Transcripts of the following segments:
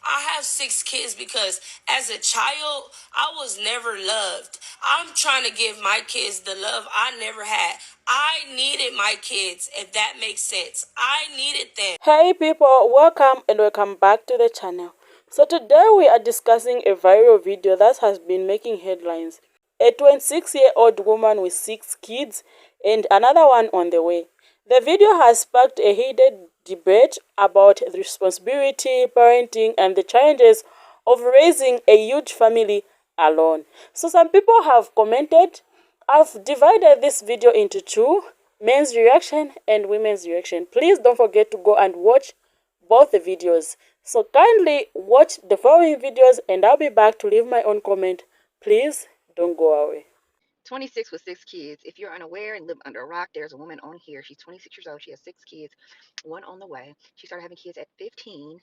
I have 6 kids because as a child, I was never loved. I'm trying to give my kids the love I never had. I needed my kids, if that makes sense. I needed them. Hey people, welcome back to the channel. So today we are discussing a viral video that has been making headlines. A 26-year-old woman with 6 kids and another one on the way. The video has sparked a heated debate about the responsibility, parenting, and the challenges of raising a huge family alone. So some people have commented. I've divided this video into two: men's reaction and women's reaction. Please don't forget to go and watch both the videos. So kindly watch the following videos and I'll be back to leave my own comment. Please don't go away. 26 with 6 kids. If you're unaware and live under a rock, there's a woman on here. She's 26 years old. She has 6 kids, one on the way. She started having kids at 15.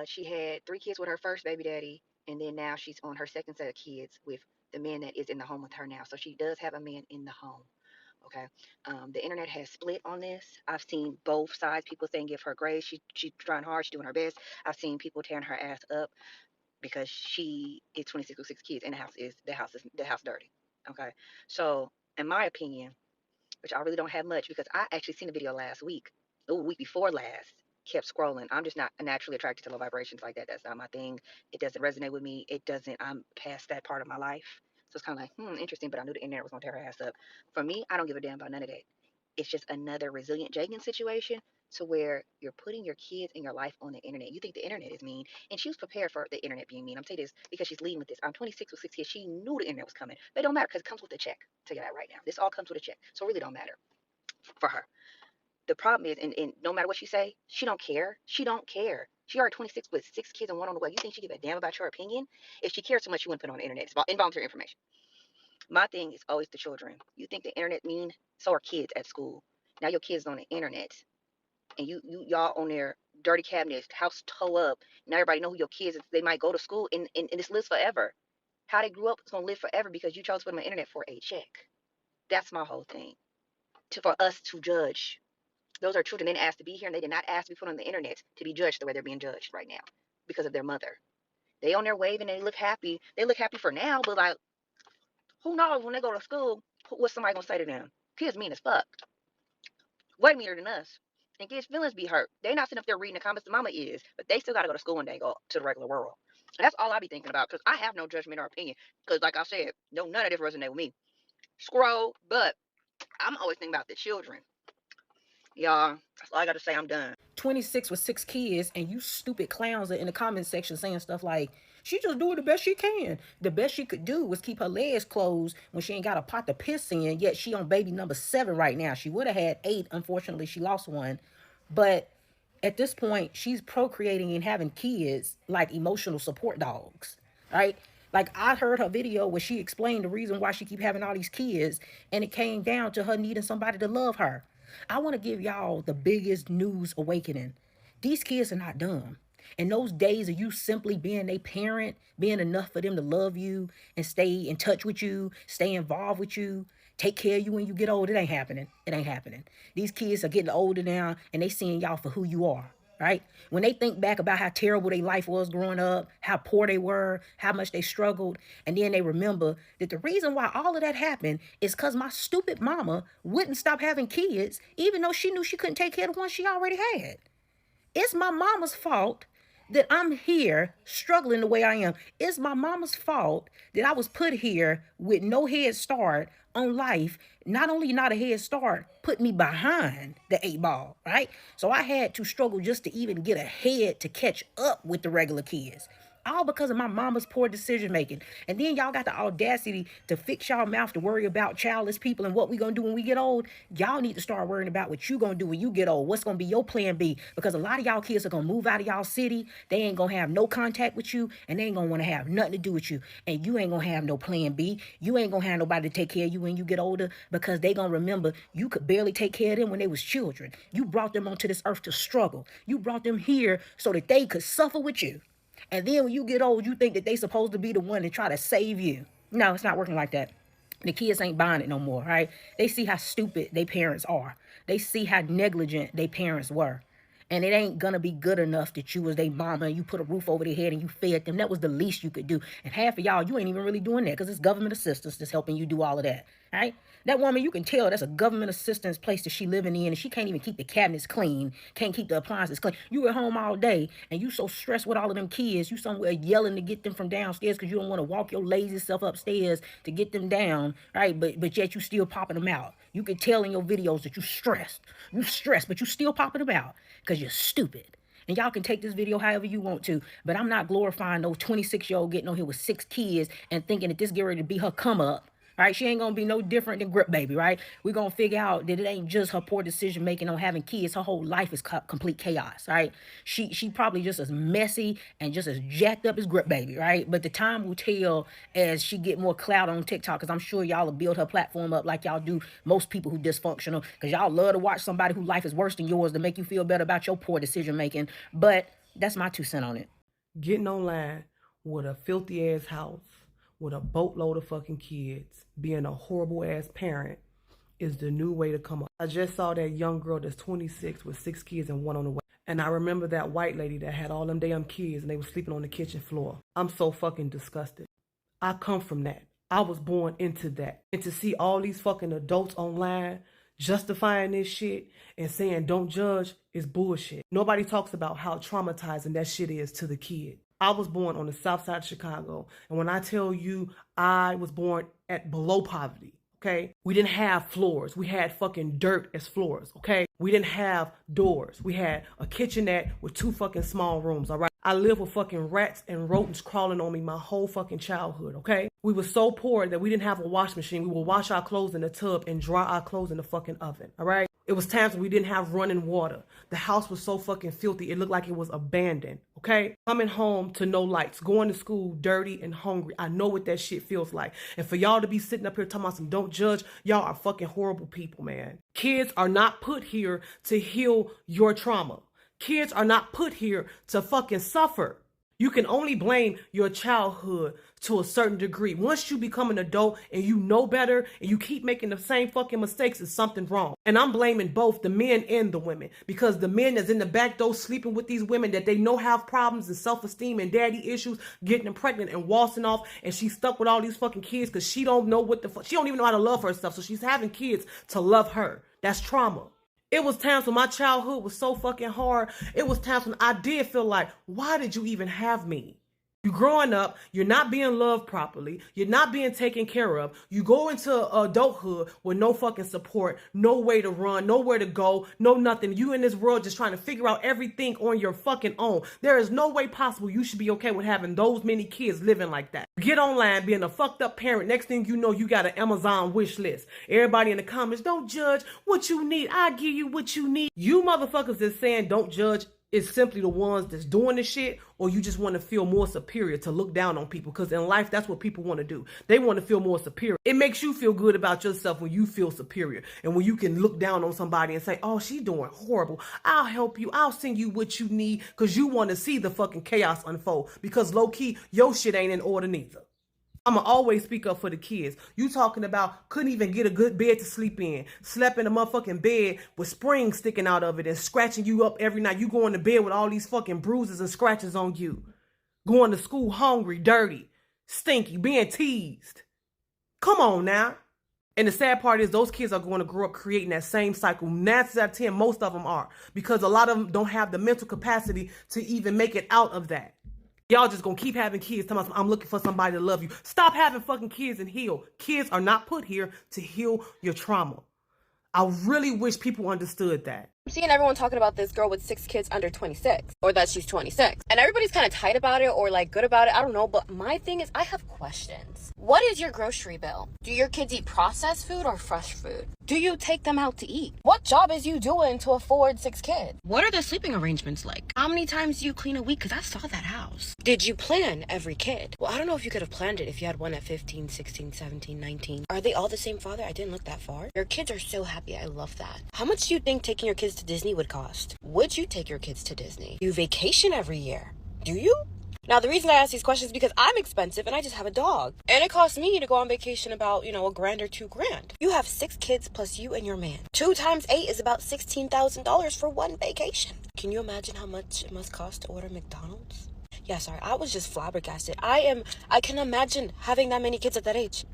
She had 3 kids with her first baby daddy, and then now she's on her second set of kids with the man that is in the home with her now. So she does have a man in the home. Okay. The internet has split on this. I've seen both sides. People saying give her grace. She's trying hard. She's doing her best. I've seen people tearing her ass up because she is 26 with 6 kids and the house dirty. Okay. So in my opinion, which I really don't have much because I actually seen the video last week, the week before last, kept scrolling. I'm just not naturally attracted to low vibrations like that. That's not my thing. It doesn't resonate with me. It doesn't, I'm past that part of my life. So it's kind of like, interesting, but I knew the internet was going to tear her ass up. For me, I don't give a damn about none of that. It's just another resilient Jagan situation to where you're putting your kids and your life on the internet. You think the internet is mean, and she was prepared for the internet being mean. I'm telling you this because she's leading with this. I'm 26 with 6 kids. She knew the internet was coming, but it don't matter because it comes with a check. I'll tell you that right now. This all comes with a check, so it really don't matter for her. The problem is, and no matter what she say, she don't care. She don't care. She already 26 with 6 kids and one on the way. You think she give a damn about your opinion? If she cared so much, she wouldn't put it on the internet. It's involuntary information. My thing is always the children. You think the internet mean? So are kids at school. Now your kids on the internet, and y'all on their dirty cabinets, house toe up. Now everybody know who your kids is. They might go to school and this lives forever. How they grew up is gonna live forever because you chose to put them on the internet for a check. That's my whole thing. For us to judge. Those are children. They didn't ask to be here, and they did not ask to be put on the internet to be judged the way they're being judged right now because of their mother. They on their wave and they look happy. They look happy for now, but like, who knows when they go to school, what somebody gonna say to them? Kids mean as fuck. Way meaner than us. And kids' feelings be hurt. They're not sitting up there reading the comments the mama is, but they still gotta go to school one day and go to the regular world. And that's all I be thinking about because I have no judgment or opinion. Because like I said, no, none of this resonate with me. Scroll, but I'm always thinking about the children. Y'all, that's all I gotta say. I'm done. 26 with 6 kids, and you stupid clowns are in the comment section saying stuff like, she just doing the best she can. The best she could do was keep her legs closed when she ain't got a pot to piss in, yet she on baby number 7 right now. She would have had 8. Unfortunately, she lost one. But at this point, she's procreating and having kids like emotional support dogs, right? Like, I heard her video where she explained the reason why she keep having all these kids, and it came down to her needing somebody to love her. I want to give y'all the biggest news awakening. These kids are not dumb. And those days of you simply being a parent, being enough for them to love you and stay in touch with you, stay involved with you, take care of you when you get old, it ain't happening. It ain't happening. These kids are getting older now and they seeing y'all for who you are, right? When they think back about how terrible their life was growing up, how poor they were, how much they struggled, and then they remember that the reason why all of that happened is because my stupid mama wouldn't stop having kids, even though she knew she couldn't take care of the ones she already had. It's my mama's fault that I'm here struggling the way I am. It's my mama's fault that I was put here with no head start on life. Not only not a head start, put me behind the 8 ball, right? So I had to struggle just to even get ahead to catch up with the regular kids. All because of my mama's poor decision making. And then y'all got the audacity to fix y'all mouth to worry about childless people and what we gonna do when we get old. Y'all need to start worrying about what you gonna do when you get old. What's gonna be your plan B? Because a lot of y'all kids are gonna move out of y'all city. They ain't gonna have no contact with you, and they ain't gonna want to have nothing to do with you. And you ain't gonna have no plan B. You ain't gonna have nobody to take care of you when you get older because they gonna remember you could barely take care of them when they was children. You brought them onto this earth to struggle. You brought them here so that they could suffer with you. And then when you get old, you think that they supposed to be the one to try to save you. No, it's not working like that. The kids ain't buying it no more, right? They see how stupid their parents are. They see how negligent their parents were. And it ain't gonna be good enough that you was their mama and you put a roof over their head and you fed them. That was the least you could do. And half of y'all, you ain't even really doing that because it's government assistance that's helping you do all of that. Right? That woman, you can tell that's a government assistance place that she living in, and she can't even keep the cabinets clean, can't keep the appliances clean. You at home all day, and you so stressed with all of them kids, you somewhere yelling to get them from downstairs because you don't want to walk your lazy self upstairs to get them down, right? But yet you still popping them out. You can tell in your videos that you stressed, but you still popping them out because you're stupid. And y'all can take this video however you want to, but I'm not glorifying no 26-year-old getting on here with 6 kids and thinking that this get ready to be her come up. Right? She ain't gonna be no different than Grip Baby, right? We're gonna figure out that it ain't just her poor decision making on having kids. Her whole life is complete chaos, right? She probably just as messy and just as jacked up as Grip Baby, right? But the time will tell as she get more clout on TikTok, because I'm sure y'all will build her platform up like y'all do most people who dysfunctional, because y'all love to watch somebody whose life is worse than yours to make you feel better about your poor decision making. But that's my 2 cents on it. Getting online with a filthy ass house with a boatload of fucking kids, being a horrible ass parent is the new way to come up. I just saw that young girl that's 26 with 6 kids and 1 on the way. And I remember that white lady that had all them damn kids and they were sleeping on the kitchen floor. I'm so fucking disgusted. I come from that. I was born into that. And to see all these fucking adults online justifying this shit and saying don't judge is bullshit. Nobody talks about how traumatizing that shit is to the kid. I was born on the south side of Chicago. And when I tell you I was born at below poverty, okay? We didn't have floors. We had fucking dirt as floors, okay? We didn't have doors. We had a kitchenette with 2 fucking small rooms, all right? I lived with fucking rats and rodents crawling on me my whole fucking childhood, okay? We were so poor that we didn't have a wash machine. We would wash our clothes in the tub and dry our clothes in the fucking oven, all right? It was times when we didn't have running water. The house was so fucking filthy, it looked like it was abandoned, okay? Coming home to no lights, going to school dirty and hungry. I know what that shit feels like. And for y'all to be sitting up here talking about some don't judge, y'all are fucking horrible people, man. Kids are not put here to heal your trauma. Kids are not put here to fucking suffer. You can only blame your childhood to a certain degree. Once you become an adult and you know better and you keep making the same fucking mistakes, it's something wrong. And I'm blaming both the men and the women, because the men that's in the back door sleeping with these women that they know have problems and self-esteem and daddy issues, getting them pregnant and waltzing off, and she's stuck with all these fucking kids because she don't know what the fuck. She don't even know how to love herself, so she's having kids to love her. That's trauma. It was times when my childhood was so fucking hard. It was times when I did feel like, why did you even have me? You growing up, you're not being loved properly. You're not being taken care of. You go into adulthood with no fucking support, no way to run, nowhere to go, no nothing. You in this world just trying to figure out everything on your fucking own. There is no way possible you should be okay with having those many kids living like that. Get online, being a fucked up parent. Next thing you know, you got an Amazon wish list. Everybody in the comments, don't judge what you need. I give you what you need. You motherfuckers that's saying don't judge is simply the ones that's doing the shit, or you just want to feel more superior, to look down on people, because in life that's what people want to do. They want to feel more superior. It makes you feel good about yourself when you feel superior, and when you can look down on somebody and say, oh, she's doing horrible, I'll help you, I'll send you what you need, because you want to see the fucking chaos unfold, because low-key your shit ain't in order neither. I'ma always speak up for the kids. You talking about couldn't even get a good bed to sleep in. Slept in a motherfucking bed with springs sticking out of it and scratching you up every night. You going to bed with all these fucking bruises and scratches on you. Going to school hungry, dirty, stinky, being teased. Come on now. And the sad part is those kids are going to grow up creating that same cycle. 9 out of 10, most of them are. Because a lot of them don't have the mental capacity to even make it out of that. Y'all just gonna keep having kids telling us, I'm looking for somebody to love you. Stop having fucking kids and heal. Kids are not put here to heal your trauma. I really wish people understood that. I'm seeing everyone talking about this girl with 6 kids under 26, or that she's 26. And everybody's kind of tight about it or like good about it. I don't know. But my thing is, I have questions. What is your grocery bill? Do your kids eat processed food or fresh food? Do you take them out to eat? What job is you doing to afford 6 kids? What are the sleeping arrangements like? How many times do you clean a week? Because I saw that house. Did you plan every kid? Well, I don't know if you could have planned it if you had one at 15, 16, 17, 19. Are they all the same father? I didn't look that far. Your kids are so happy. I love that. How much do you think taking your kids to Disney would cost? Would you take your kids to Disney? You vacation every year. Do you? Now, the reason I ask these questions is because I'm expensive and I just have a dog. And it costs me to go on vacation about, $1,000 or $2,000. You have 6 kids plus you and your man. 2 times 8 is about $16,000 for one vacation. Can you imagine how much it must cost to order McDonald's? Yeah, sorry, I was just flabbergasted. I can imagine having that many kids at that age.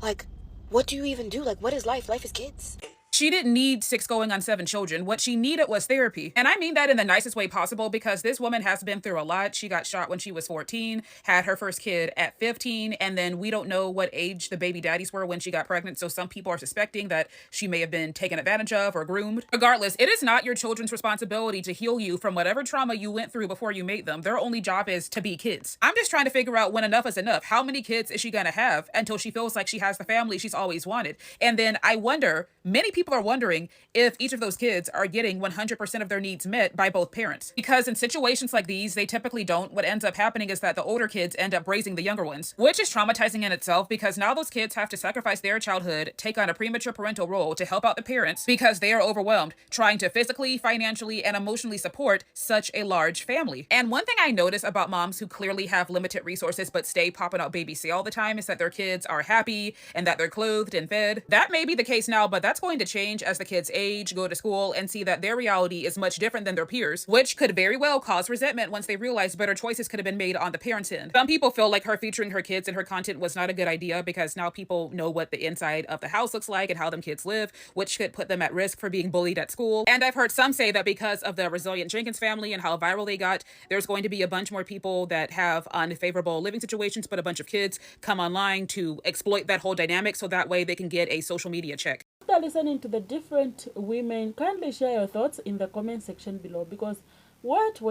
Like, what do you even do? Like, what is life? Life is kids. She didn't need 6 going on 7 children. What she needed was therapy. And I mean that in the nicest way possible because this woman has been through a lot. She got shot when she was 14, had her first kid at 15, and then we don't know what age the baby daddies were when she got pregnant. So some people are suspecting that she may have been taken advantage of or groomed. Regardless, it is not your children's responsibility to heal you from whatever trauma you went through before you made them. Their only job is to be kids. I'm just trying to figure out when enough is enough. How many kids is she gonna have until she feels like she has the family she's always wanted? And then I wonder, many people are wondering if each of those kids are getting 100% of their needs met by both parents. Because in situations like these, they typically don't. What ends up happening is that the older kids end up raising the younger ones, which is traumatizing in itself because now those kids have to sacrifice their childhood, take on a premature parental role to help out the parents because they are overwhelmed trying to physically, financially, and emotionally support such a large family. And one thing I notice about moms who clearly have limited resources but stay popping out baby C all the time is that their kids are happy and that they're clothed and fed. That may be the case now, but that's going to change as the kids age, go to school, and see that their reality is much different than their peers, which could very well cause resentment once they realize better choices could have been made on the parents' end. Some people feel like her featuring her kids in her content was not a good idea because now people know what the inside of the house looks like and how them kids live, which could put them at risk for being bullied at school. And I've heard some say that because of the resilient Jenkins family and how viral they got, there's going to be a bunch more people that have unfavorable living situations, but a bunch of kids come online to exploit that whole dynamic so that way they can get a social media check. After listening to the different women, kindly share your thoughts in the comment section below because wait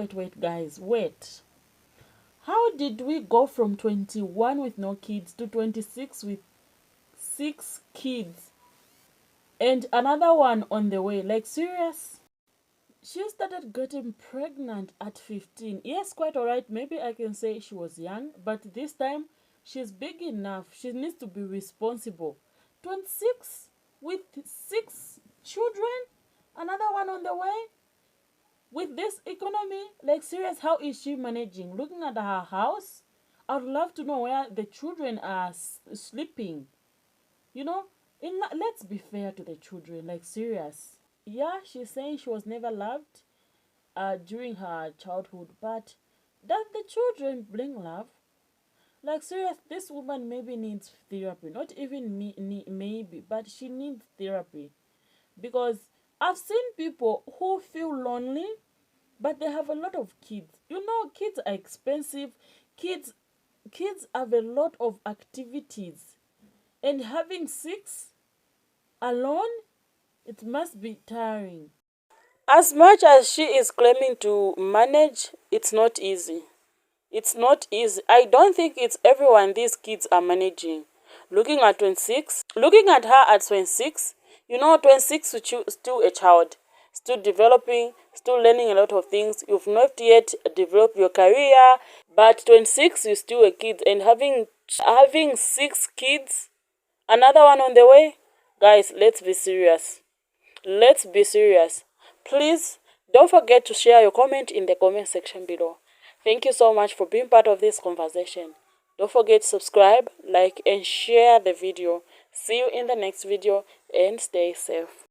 guys, wait. How did we go from 21 with no kids to 26 with 6 kids and another one on the way? Like, serious? She started getting pregnant at 15. Yes, quite alright. Maybe I can say she was young, but this time she's big enough. She needs to be responsible. 26 with 6 children, another one on the way. With this economy, like, serious, how is she managing? Looking at her house, I'd love to know where the children are sleeping. Let's be fair to the children, like, serious. Yeah, she's saying she was never loved during her childhood, but does the children bring love? Like, serious, this woman maybe needs therapy. Not even maybe, but she needs therapy. Because I've seen people who feel lonely, but they have a lot of kids. Kids are expensive. Kids have a lot of activities. And having 6 alone, it must be tiring. As much as she is claiming to manage, it's not easy. It's not easy. I don't think it's everyone these kids are managing. Looking at her at 26, 26 is still a child, still developing, still learning a lot of things. You've not yet developed your career, but 26 is still a kid, and having 6 kids, another one on the way. Guys, let's be serious. Let's be serious. Please don't forget to share your comment in the comment section below. Thank you so much for being part of this conversation. Don't forget to subscribe, like, and share the video. See you in the next video and stay safe.